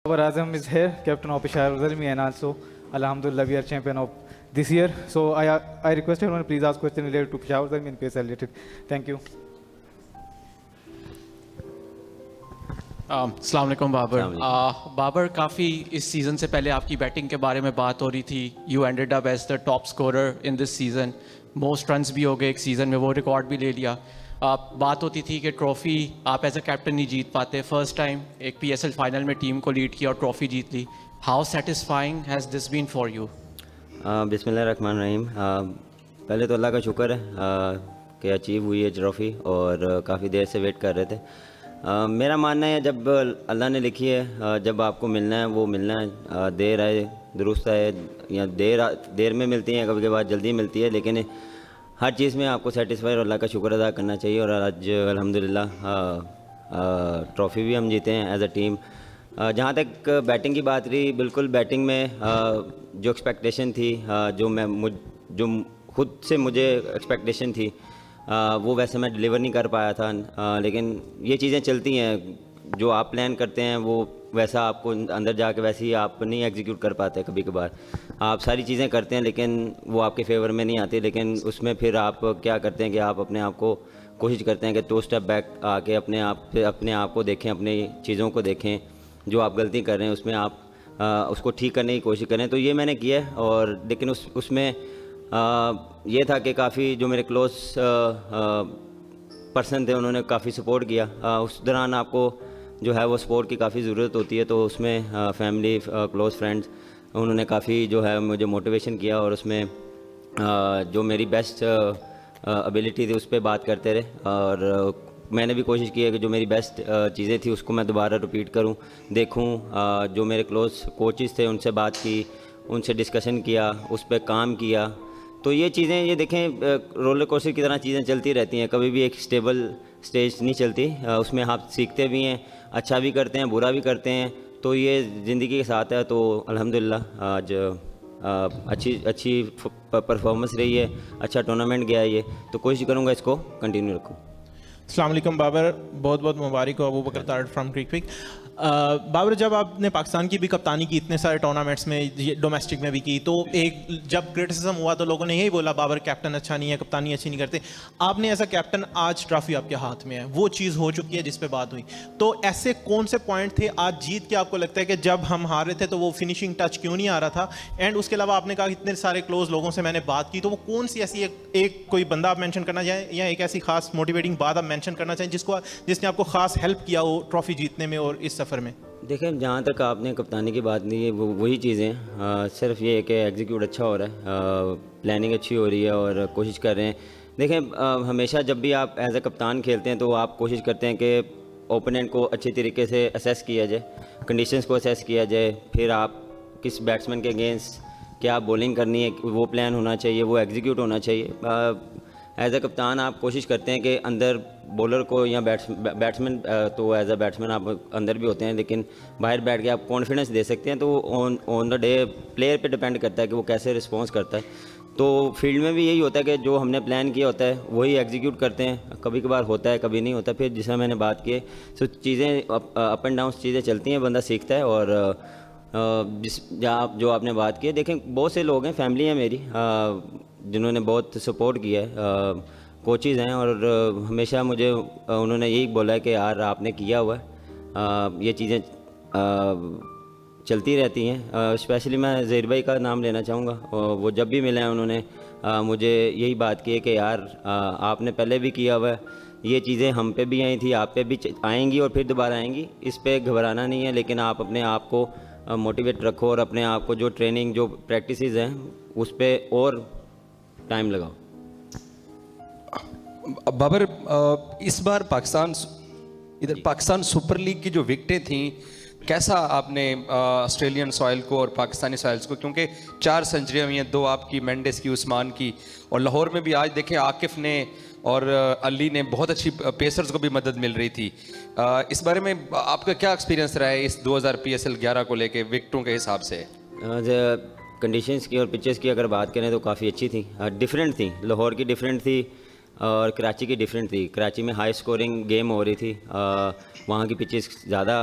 Babar Azam is here, captain of Peshawar Zalmi, and also, Alhamdulillah, we are champion of this year. So I request everyone please ask questions related to Peshawar Zalmi and PSL related. Thank you. अस्सलाम वालेकुम बाबर। बाबर, काफ़ी इस season से पहले आपकी batting के बारे में बात हो रही थी। You ended up as the top scorer in this season, most runs भी हो गए एक सीज़न में, वो रिकॉर्ड भी ले लिया। बात होती थी कि ट्रॉफ़ी आप एज अ कैप्टन नहीं जीत पाते। फर्स्ट टाइम एक PSL फाइनल में टीम को लीड किया और ट्रॉफ़ी जीत ली। How satisfying has this been for you? बिस्मिल्लाहिर्रहमानिर्रहीम। पहले तो अल्लाह का शुक्र है कि अचीव हुई है ट्रॉफ़ी, और काफ़ी देर से वेट कर रहे थे। मेरा मानना है जब अल्लाह ने लिखी है, जब आपको मिलना है वो मिलना है। देर आए दुरुस्त आए, या देर में मिलती हैं, कभी कभार जल्दी मिलती है, लेकिन हर चीज़ में आपको सेटिस्फाई और अल्लाह का शुक्र अदा करना चाहिए। और आज अल्हम्दुलिल्लाह ट्रॉफ़ी भी हम जीते हैं एज अ टीम। जहाँ तक बैटिंग की बात रही, बिल्कुल बैटिंग में जो एक्सपेक्टेशन थी, जो खुद से मुझे एक्सपेक्टेशन थी, वो वैसे मैं डिलीवर नहीं कर पाया था। लेकिन ये चीज़ें चलती हैं, जो आप प्लान करते हैं वो वैसा आपको अंदर जाके वैसे ही आप नहीं एग्जीक्यूट कर पाते। कभी कभार आप सारी चीज़ें करते हैं लेकिन वो आपके फेवर में नहीं आती। लेकिन उसमें फिर आप क्या करते हैं कि आप अपने आप को कोशिश करते हैं कि 2 स्टेप बैक आके अपने आप को देखें, अपनी चीज़ों को देखें, जो आप गलती कर रहे हैं उसमें आप उसको ठीक करने की कोशिश करें। तो ये मैंने किया है। और लेकिन उसमें ये था कि काफ़ी जो मेरे क्लोज पर्सन थे उन्होंने काफ़ी सपोर्ट किया। उस दौरान आपको जो है वो सपोर्ट की काफ़ी ज़रूरत होती है, तो उसमें फैमिली, क्लोज फ्रेंड्स, उन्होंने काफ़ी जो है मुझे मोटिवेशन किया। और उसमें जो मेरी बेस्ट एबिलिटी थी उस पर बात करते रहे। और मैंने भी कोशिश की है कि जो मेरी बेस्ट चीज़ें थी उसको मैं दोबारा रिपीट करूं, देखूं। जो मेरे क्लोज कोचेस थे उनसे बात की, उनसे डिस्कशन किया, उस पर काम किया। तो ये चीज़ें, ये देखें, रोलर कोस्टर की तरह चीज़ें चलती रहती हैं, कभी भी एक स्टेबल स्टेज नहीं चलती। उसमें आप सीखते भी हैं, अच्छा भी करते हैं, बुरा भी करते हैं। तो ये ज़िंदगी के साथ है। तो अल्हम्दुलिल्लाह आज अच्छी परफॉर्मेंस रही है, अच्छा टूर्नामेंट गया है ये। तो कोशिश करूँगा इसको कंटिन्यू रखूँ। अस्सलाम वालेकुम बाबर, बहुत बहुत मुबारक हो। अबू बकर तारड़ फ्रॉम क्रिक। बाबर, जब आपने पाकिस्तान की भी कप्तानी की, इतने सारे टूर्नामेंट्स में, डोमेस्टिक में भी की, तो एक जब क्रिटिसिज्म हुआ तो लोगों ने यही बोला बाबर कैप्टन अच्छा नहीं है, कप्तानी अच्छी नहीं करते। आपने एज अ कैप्टन, आज ट्रॉफी आपके हाथ में है, वो चीज़ हो चुकी है जिस पे बात हुई। तो ऐसे कौन से पॉइंट थे आज जीत के आपको लगता है कि जब हम हार रहे थे तो वो फिनिशिंग टच क्यों नहीं आ रहा था? एंड उसके अलावा आपने कहा इतने सारे क्लोज लोगों से मैंने बात की, तो वो कौन सी ऐसी एक कोई बंदा आप मेंशन करना चाहें, या एक ऐसी खास मोटिवेटिंग बात आप मेंशन करना चाहें जिसने आपको खास हेल्प किया हो ट्रॉफी जीतने में और इस सफ़र में? देखें, जहाँ तक आपने कप्तानी की बात नहीं है, वही चीज़ें, सिर्फ ये है कि एग्जीक्यूट अच्छा हो रहा है, प्लानिंग अच्छी हो रही है और कोशिश कर रहे हैं। देखें, हमेशा जब भी आप एज ए कप्तान खेलते हैं तो आप कोशिश करते हैं कि ओपोनेंट को अच्छे तरीके से असेस किया जाए, कंडीशंस को असेस किया जाए, फिर आप किस बैट्समैन के अगेंस्ट क्या बॉलिंग करनी है वो प्लान होना चाहिए, वो एग्जीक्यूट होना चाहिए। एज अ कप्तान आप कोशिश करते हैं कि अंदर बॉलर को या बैट्समैन, तो एज अ बैट्समैन आप अंदर भी होते हैं, लेकिन बाहर बैठ के आप कॉन्फिडेंस दे सकते हैं। तो ऑन द डे प्लेयर पे डिपेंड करता है कि वो कैसे रिस्पॉन्स करता है। तो फील्ड में भी यही होता है कि जो हमने प्लान किया होता है वही एग्जीक्यूट करते हैं। कभी कभार होता है, कभी नहीं होता। फिर जिसमें मैंने बात की, तो चीज़ें अप एंड डाउन चीज़ें चलती हैं, बंदा सीखता है। और जो आपने बात की है, देखें बहुत से लोग हैं, फैमिली है मेरी, जिन्होंने बहुत सपोर्ट किया है, कोचेज़ हैं, और हमेशा मुझे उन्होंने यही बोला है कि यार आपने किया हुआ है, ये चीज़ें चलती रहती हैं। स्पेशली मैं ज़हीर भाई का नाम लेना चाहूँगा। वो जब भी मिले हैं उन्होंने मुझे यही बात की है कि यार आपने पहले भी किया हुआ है, ये चीज़ें हम पे भी आई थी, आप पे भी आएंगी और फिर दोबारा आएंगी, इस पे घबराना नहीं है। लेकिन आप अपने आप को मोटिवेट रखो और अपने आप को जो ट्रेनिंग, जो प्रैक्टिसेस हैं, उस पर और टाइम लगाओ। बाबर, इस बार पाकिस्तान सुपर लीग की जो विकेटें थी, कैसा आपने ऑस्ट्रेलियन सॉइल को और पाकिस्तानी सॉइल्स को, क्योंकि 4 सेंचुरियाँ हुई हैं, 2 आपकी, मेंडिस की, उस्मान की, और लाहौर में भी आज देखें आकिफ ने और अली ने बहुत अच्छी, पेसर्स को भी मदद मिल रही थी। इस बारे में आपका क्या एक्सपीरियंस रहा है इस 2000 PSL 11 को लेके विकेटों के हिसाब से? कंडीशंस की और पिचेस की अगर बात करें तो काफ़ी अच्छी थी, डिफरेंट थी। लाहौर की डिफरेंट थी और कराची की डिफरेंट थी। कराची में हाई स्कोरिंग गेम हो रही थी, वहाँ की पिचेस ज़्यादा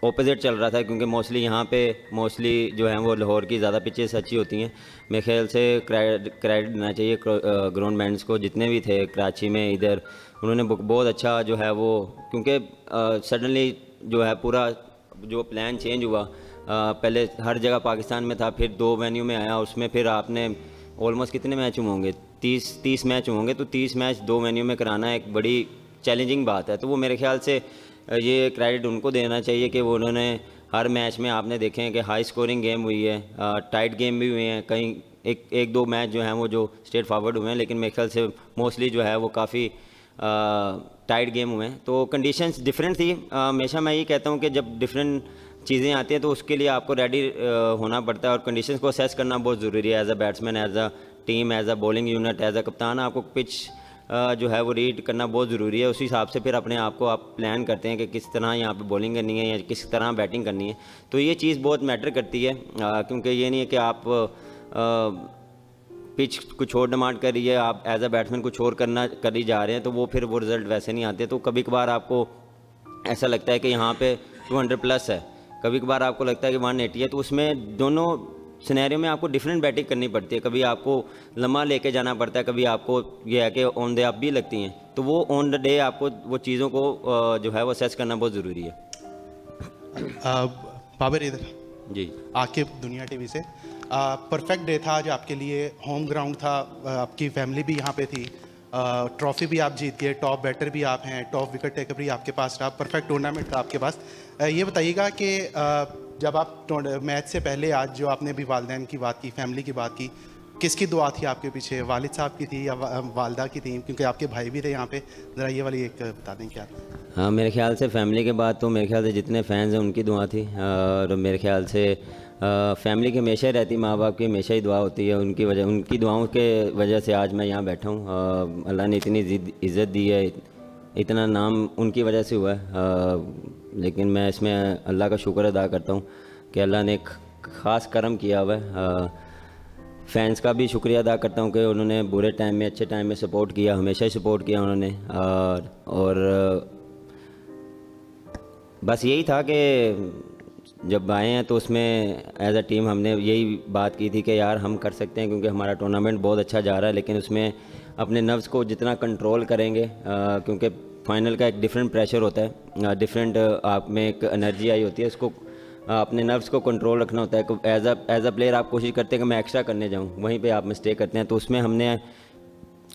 ऑपोजिट चल रहा था, क्योंकि मोस्टली जो है वो लाहौर की ज़्यादा पिचेस अच्छी होती हैं। मेरे ख्याल से क्रेडिट देना चाहिए ग्राउंड मैंस को, जितने भी थे कराची में इधर, उन्होंने बहुत अच्छा जो है वो, क्योंकि सडनली जो है पूरा जो प्लान चेंज हुआ। पहले हर जगह पाकिस्तान में था, फिर 2 वेन्यू में आया, उसमें फिर आपने ऑलमोस्ट कितने मैच होंगे, 30 मैच होंगे, तो 30 मैच 2 वेन्यू में कराना एक बड़ी चैलेंजिंग बात है। तो वो मेरे ख्याल से ये क्रेडिट उनको देना चाहिए कि वो उन्होंने हर मैच में, आपने देखे हैं कि हाई स्कोरिंग गेम हुई है, टाइट गेम भी हुए हैं, कहीं एक दो मैच जो हैं वो जो स्ट्रेट फॉरवर्ड हुए हैं, लेकिन मेरे ख्याल से मोस्टली जो है वो काफ़ी टाइट गेम हुए हैं। तो कंडीशंस डिफरेंट थी। हमेशा मैं ये कहता हूँ कि जब डिफरेंट चीज़ें आती हैं तो उसके लिए आपको रेडी होना पड़ता है, और कंडीशंस को असेस करना बहुत ज़रूरी है। As a batsman, as a team, as a bowling unit, as a कप्तान, आपको पिच जो है वो रीड करना बहुत ज़रूरी है। उस हिसाब से फिर अपने आप को आप प्लान करते हैं कि किस तरह यहाँ पे बॉलिंग करनी है या किस तरह बैटिंग करनी है। तो ये चीज़ बहुत मैटर करती है, क्योंकि ये नहीं है कि आप पिच कुछ और डिमांड कर रही है, आप एज अ बैट्समैन कुछ और करी जा रहे हैं, तो वो फिर वो रिज़ल्ट वैसे नहीं आते। तो कभी कभार आपको ऐसा लगता है कि यहाँ पे 200 प्लस है, कभी कभार आपको लगता है कि 180 है, तो उसमें दोनों सिनेरियो में आपको डिफरेंट बैटिंग करनी पड़ती है। कभी आपको लम्हा लेके जाना पड़ता है, कभी आपको ये है कि ऑन द अप भी लगती हैं। तो वो ऑन द डे आपको वो चीज़ों को जो है वो असेस करना बहुत ज़रूरी है। बाबर इधर जी, आके दुनिया टीवी से परफेक्ट डे था आज आपके लिए, होम ग्राउंड था, आपकी फैमिली भी यहाँ पे थी, ट्रॉफी भी आप जीत गए, टॉप बैटर भी आप हैं, टॉप विकेट टेकर भी आपके पास रहा, परफेक्ट टूर्नामेंट था आपके पास। ये बताइएगा कि जब आप मैच से पहले आज जो आपने भी वालिदैन की बात की, फैमिली की बात की, किसकी दुआ थी आपके पीछे, वालिद साहब की थी या वालदा की थी, क्योंकि आपके भाई भी थे यहाँ पे, ज़रा ये वाली एक बता दें क्या? हाँ, मेरे ख्याल से फैमिली के बाद तो मेरे ख्याल से जितने फैंस हैं उनकी दुआ थी, और मेरे ख्याल से फैमिली की हमेशा ही रहती, माँ बाप की हमेशा ही दुआ होती है। उनकी दुआओं के वजह से आज मैं यहाँ बैठा हूँ। अल्लाह ने इतनी इज़्ज़त दी है, इतना नाम उनकी वजह से हुआ है। लेकिन मैं इसमें अल्लाह का शुक्र अदा करता हूँ कि अल्लाह ने एक ख़ास करम किया हुआ है। फैंस का भी शुक्रिया अदा करता हूँ कि उन्होंने बुरे टाइम में, अच्छे टाइम में सपोर्ट किया, हमेशा ही सपोर्ट किया उन्होंने। और बस यही था कि जब आए हैं तो उसमें एज अ टीम हमने यही बात की थी कि यार हम कर सकते हैं, क्योंकि हमारा टूर्नामेंट बहुत अच्छा जा रहा है, लेकिन उसमें अपने नर्व्स को जितना कंट्रोल करेंगे, क्योंकि फाइनल का एक डिफरेंट प्रेशर होता है, डिफरेंट आप में एक एनर्जी आई होती है, उसको अपने नर्व्स को कंट्रोल रखना होता है। एज अ प्लेयर आप कोशिश करते हैं कि मैं एक्स्ट्रा करने जाऊँ, वहीं पे आप मिस्टेक करते हैं। तो उसमें हमने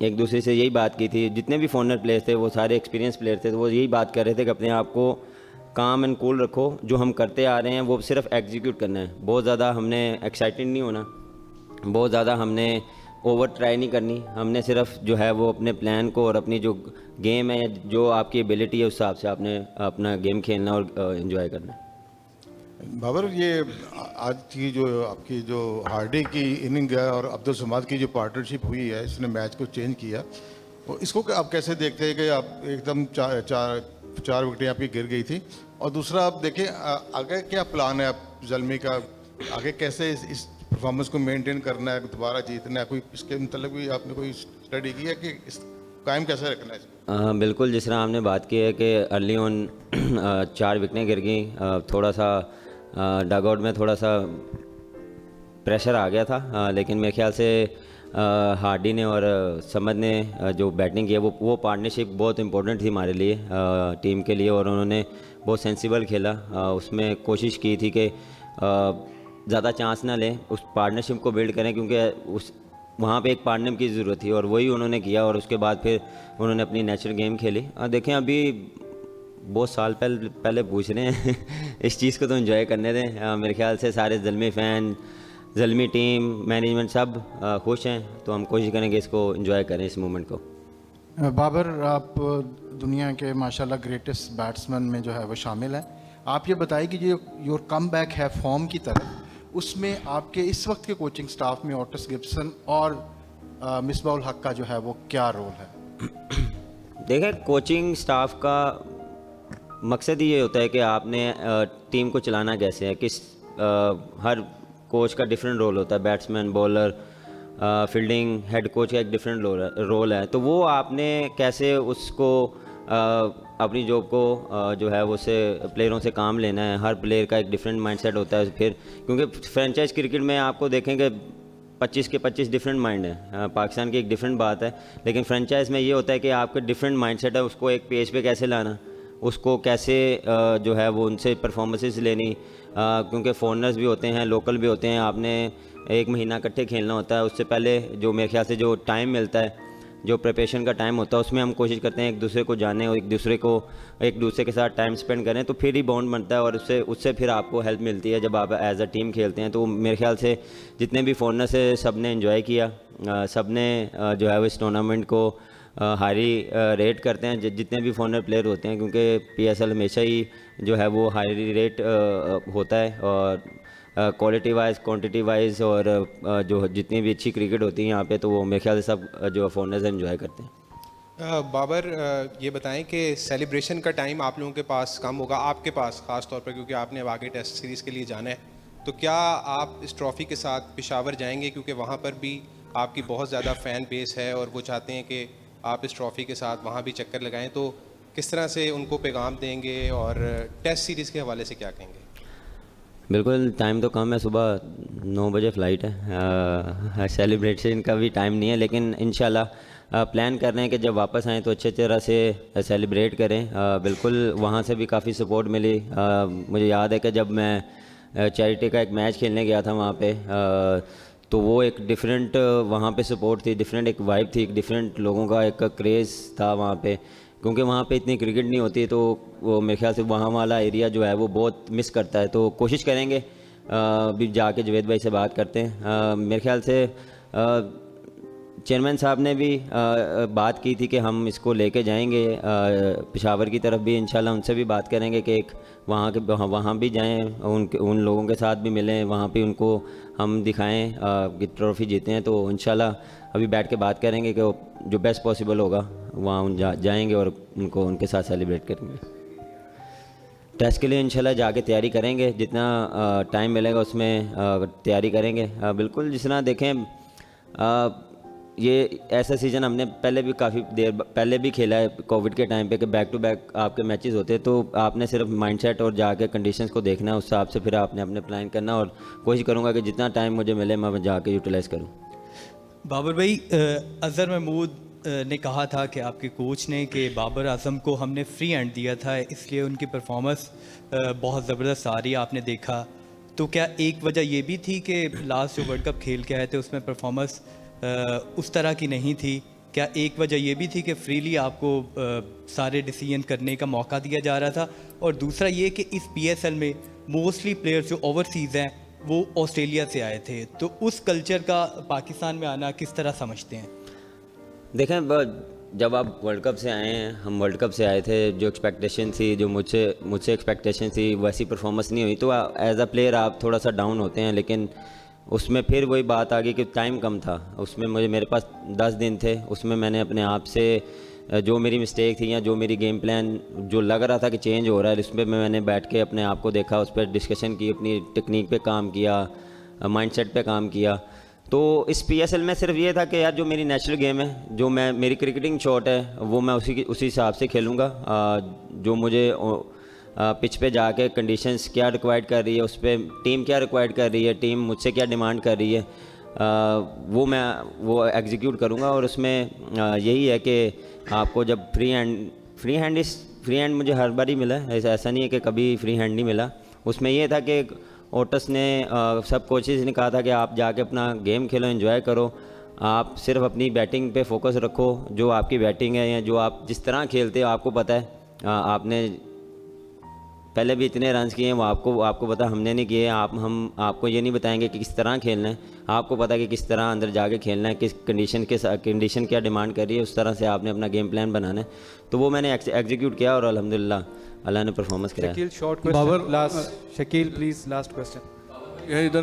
एक दूसरे से यही बात की थी, जितने भी फॉरनर प्लेयर थे वो सारे एक्सपीरियंस प्लेयर थे, तो वो यही बात कर रहे थे कि अपने आप को काम एंड कूल रखो, जो हम करते आ रहे हैं वो सिर्फ एग्जीक्यूट करना है। बहुत ज़्यादा हमने एक्साइटेड नहीं होना, बहुत ज़्यादा हमने ओवर ट्राई नहीं करनी, हमने सिर्फ जो है वो अपने प्लान को और अपनी जो गेम है, जो आपकी एबिलिटी है, उस हिसाब से आपने अपना गेम खेलना और एंजॉय करना है। बाबर, ये आज की जो आपकी जो हार्डी की इनिंग है और अब्दुल समाद की जो पार्टनरशिप हुई है, इसने मैच को चेंज किया, तो इसको आप कैसे देखते हैं कि आप एकदम चार विकेटें आपकी गिर गई थी? और दूसरा आप देखें आगे क्या प्लान है आप ज़ल्मी का, आगे कैसे इस परफॉर्मेंस को मेंटेन करना है, दोबारा जीतना है, कोई इसके मतलब भी आपने कोई स्टडी की है कि इस कायम कैसे रखना है? बिल्कुल, जिस तरह हमने बात की है कि अर्ली ऑन 4 विकेटें गिर गई, थोड़ा सा डग आउट में थोड़ा सा प्रेशर आ गया था, लेकिन मेरे ख्याल से हार्डी ने और समद ने जो बैटिंग की है वो पार्टनरशिप बहुत इंपॉर्टेंट थी हमारे लिए, टीम के लिए, और उन्होंने बहुत सेंसिबल खेला। उसमें कोशिश की थी कि ज़्यादा चांस ना लें, उस पार्टनरशिप को बिल्ड करें, क्योंकि उस वहाँ पे एक पार्टनर की ज़रूरत थी और वही उन्होंने किया, और उसके बाद फिर उन्होंने अपनी नेचुरल गेम खेली। देखें, अभी बहुत साल पहले पूछ रहे हैं इस चीज़ को तो एंजॉय करने दें। मेरे ख्याल से सारे Zalmi fan, Zalmi team, management सब खुश हैं, तो हम कोशिश करेंगे इसको एंजॉय करें, इस मोमेंट को। बाबर, आप दुनिया के माशाल्लाह ग्रेटेस्ट बैट्समैन में जो है वो शामिल हैं। आप ये बताइए कि जो योर कम बैक है फॉर्म की तरफ, उसमें आपके इस वक्त के कोचिंग स्टाफ में ओटिस गिब्सन और मिसबाउल हक का जो है वो क्या रोल है? देखें, कोचिंग स्टाफ का मकसद ये होता है कि आपने टीम को चलाना कैसे है, हर कोच का डिफरेंट रोल होता है, batsman, bowler, fielding, head coach का एक डिफरेंट रोल है। तो वो आपने कैसे उसको अपनी जॉब को जो है वो उससे प्लेयरों से काम लेना है। हर प्लेयर का एक डिफरेंट माइंडसेट होता है। फिर क्योंकि फ्रेंचाइज क्रिकेट में आपको देखेंगे 25 के 25 डिफरेंट माइंड है। पाकिस्तान की एक डिफरेंट बात है, लेकिन फ्रेंचाइज में ये होता है कि आपका डिफरेंट माइंडसेट है, उसको एक पेज पे कैसे लाना, उसको कैसे जो है वो उनसे परफॉर्मेंसेस लेनी, क्योंकि फॉरनर्स भी होते हैं, लोकल भी होते हैं। आपने एक महीना इकट्ठे खेलना होता है, उससे पहले जो मेरे ख्याल से जो टाइम मिलता है, जो प्रिपरेशन का टाइम होता है, उसमें हम कोशिश करते हैं एक दूसरे को जाने और एक दूसरे के साथ टाइम स्पेंड करें, तो फिर ही बॉन्ड बनता है और उससे फिर आपको हेल्प मिलती है जब आप एज अ टीम खेलते हैं। तो मेरे ख्याल से जितने भी फॉरनर्स है सब ने इन्जॉय किया, सब ने जो है वो इस टूर्नामेंट को हाई रेट करते हैं जितने भी फॉरनर प्लेयर होते हैं, क्योंकि PSL हमेशा ही जो है वो हाई रेट होता है और क्वालिटी वाइज क्वांटिटी वाइज और जो जितनी भी अच्छी क्रिकेट होती है यहाँ पे, तो वो मेरे ख्याल से सब जो फॉरनर्स एंजॉय करते हैं। बाबर, ये बताएं कि सेलिब्रेशन का टाइम आप लोगों के पास कम होगा, आपके पास ख़ास तौर पर, क्योंकि आपने अब आगे टेस्ट सीरीज़ के लिए जाना है, तो क्या आप इस ट्रॉफ़ी के साथ पेशावर जाएंगे? क्योंकि वहाँ पर भी आपकी बहुत ज़्यादा फ़ैन बेस है और वो चाहते हैं कि आप इस ट्रॉफ़ी के साथ वहाँ भी चक्कर लगाएं, तो किस तरह से उनको पैगाम देंगे और टेस्ट सीरीज़ के हवाले से क्या कहेंगे? बिल्कुल, टाइम तो कम है, सुबह 9 बजे फ़्लाइट है। सेलिब्रेशन का भी टाइम नहीं है, लेकिन इंशाल्लाह प्लान कर रहे हैं कि जब वापस आएँ तो अच्छे तरह से सेलिब्रेट करें। बिल्कुल, वहाँ से भी काफ़ी सपोर्ट मिली। मुझे याद है कि जब मैं चैरिटी का एक मैच खेलने गया था वहाँ पे, तो वो एक डिफरेंट वहाँ पे सपोर्ट थी, डिफरेंट एक वाइब थी, एक डिफरेंट लोगों का एक क्रेज़ था वहाँ पे, क्योंकि वहाँ पे इतनी क्रिकेट नहीं होती, तो वो मेरे ख्याल से वहाँ वाला एरिया जो है वो बहुत मिस करता है। तो कोशिश करेंगे अभी जाके जावेद भाई से बात करते हैं। मेरे ख्याल से चेयरमैन साहब ने भी बात की थी कि हम इसको लेके जाएंगे पेशावर की तरफ भी, इंशाल्लाह उनसे भी बात करेंगे कि एक वहाँ भी जाएं, उन लोगों के साथ भी मिलें, वहाँ पे उनको हम दिखाएं कि ट्रॉफ़ी जीते हैं। तो इंशाल्लाह अभी बैठ के बात करेंगे कि जो बेस्ट पॉसिबल होगा वहाँ जाएंगे और उनके साथ सेलिब्रेट करेंगे। टेस्ट के लिए इंशाल्लाह जाके तैयारी करेंगे, जितना टाइम मिलेगा उसमें तैयारी करेंगे। बिल्कुल, जिस तरह देखें ये ऐसा सीज़न हमने पहले भी काफ़ी देर पहले भी खेला है कोविड के टाइम पे, कि बैक टू बैक आपके मैचेस होते हैं, तो आपने सिर्फ माइंडसेट और जाके कंडीशंस को देखना है, उस हिसाब से फिर आपने अपने प्लान करना, और कोशिश करूँगा कि जितना टाइम मुझे मिले मैं जाके यूटिलाइज़ करूँ। बाबर भाई, अज़हर महमूद ने कहा था कि आपके कोच ने कि बाबर आजम को हमने फ्री हैंड दिया था, इसलिए उनकी परफॉर्मेंस बहुत ज़बरदस्त आ रही है, आपने देखा। तो क्या एक वजह ये भी थी कि लास्ट जो वर्ल्ड कप खेल के आए थे उसमें परफॉर्मेंस उस तरह की नहीं थी? क्या एक वजह ये भी थी कि फ्रीली आपको सारे डिसीजन करने का मौका दिया जा रहा था? और दूसरा ये कि इस PSL में मोस्टली प्लेयर्स जो ओवरसीज़ हैं वो ऑस्ट्रेलिया से आए थे, तो उस कल्चर का पाकिस्तान में आना किस तरह समझते हैं? देखें, जब आप वर्ल्ड कप से आए हैं, हम वर्ल्ड कप से आए थे, जो एक्सपेक्टेशन थी, जो मुझसे एक्सपेक्टेशन थी, वैसी परफॉर्मेंस नहीं हुई, तो एज अ प्लेयर आप थोड़ा सा डाउन होते हैं। लेकिन उसमें फिर वही बात आ गई कि टाइम कम था, उसमें मेरे पास 10 दिन थे, उसमें मैंने अपने आप से जो मेरी मिस्टेक थी या जो मेरी गेम प्लान जो लग रहा था कि चेंज हो रहा है, उस पर मैंने बैठ के अपने आप को देखा, उस पर डिस्कशन की, अपनी टेक्निक पे काम किया, माइंडसेट पे काम किया। तो इस PSL में सिर्फ ये था कि यार जो मेरी नेचुरल गेम है, जो मेरी क्रिकेटिंग शॉट है, वो मैं उसी हिसाब से खेलूँगा। जो मुझे पिच पे जाके कंडीशंस क्या रिक्वायर्ड कर रही है, उस पर टीम क्या रिक्वायर्ड कर रही है, टीम मुझसे क्या डिमांड कर रही है, वो एग्जीक्यूट करूँगा। और उसमें यही है कि आपको जब फ्री हैंड मुझे हर बार ही मिला है, ऐसा नहीं है कि कभी फ्री हैंड नहीं मिला। उसमें ये था कि ओटस ने सब कोचेज़ ने कहा था कि आप जाके अपना गेम खेलो, एंजॉय करो, आप सिर्फ अपनी बैटिंग पे फोकस रखो, जो आपकी बैटिंग है या जो आप जिस तरह खेलते हो आपको पता है, आपने पहले भी इतने रन्स किए हैं, वो आपको पता, हमने नहीं किए। हम आपको ये नहीं बताएंगे कि किस तरह खेलना है, आपको पता है कि किस तरह अंदर जाके खेलना है, किस कंडीशन क्या डिमांड कर रही है, उस तरह से आपने अपना गेम प्लान बनाना है। तो वो मैंने एग्जीक्यूट किया और अल्हम्दुलिल्लाह अल्लाह ने परफॉर्मेंस कराया। Shakeel, short question last. Shakeel please, last question. ये इधर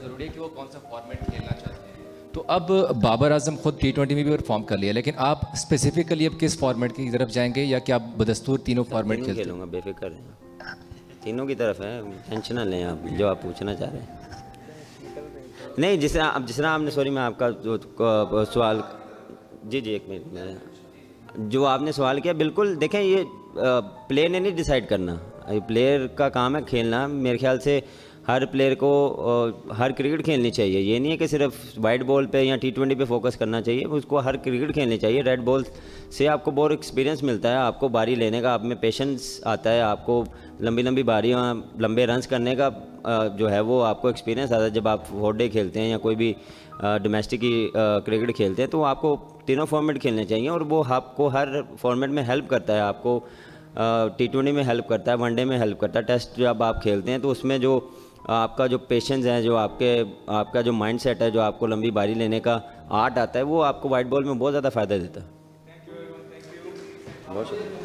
जरूरी है कि वो कौन सा फॉर्मेट खेलना चाहते हैं। तो अब बाबर आजम खुद T20 में भी परफॉर्म कर लिया, लेकिन आप स्पेसिफिकली अब किस फॉर्मेट की तरफ जाएंगे, या कि आप बदस्तूर तीनों फॉर्मेट खेलते हैं? खेलूँगा, बेफिक्र रहें, तीनों की तरफ है, टेंशन ना लें आप, जो आप पूछना चाह रहे हैं। नहीं, जिस तरह आपने, सॉरी मैं आपका जो सवाल, जी एक मिनट में, जो आपने सवाल किया बिल्कुल देखें, ये प्लेयर ने नहीं डिसाइड करना, ये प्लेयर का काम है खेलना। मेरे ख्याल से हर प्लेयर को हर क्रिकेट खेलनी चाहिए, ये नहीं है कि सिर्फ वाइट बॉल पे या T20 पे फोकस करना चाहिए, उसको हर क्रिकेट खेलनी चाहिए। रेड बॉल से आपको बहुत एक्सपीरियंस मिलता है, आपको बारी लेने का, आप में पेशेंस आता है, आपको लंबी लंबी बारियाँ, लंबे रन्स करने का जो है वो आपको एक्सपीरियंस आता है। जब आप वनडे खेलते हैं या कोई भी डोमेस्टिक की क्रिकेट खेलते हैं तो आपको तीनों फॉर्मेट खेलने चाहिए, और वो आपको हर फॉर्मेट में हेल्प करता है। आपको T20 में हेल्प करता है, वनडे में हेल्प करता है, टेस्ट जब आप खेलते हैं तो उसमें जो आपका जो पेशेंस है, जो आपका जो माइंड सेट है, जो आपको लंबी बारी लेने का आर्ट आता है, वो आपको वाइट बॉल में बहुत ज़्यादा फ़ायदा देता है। बहुत शुक्रिया।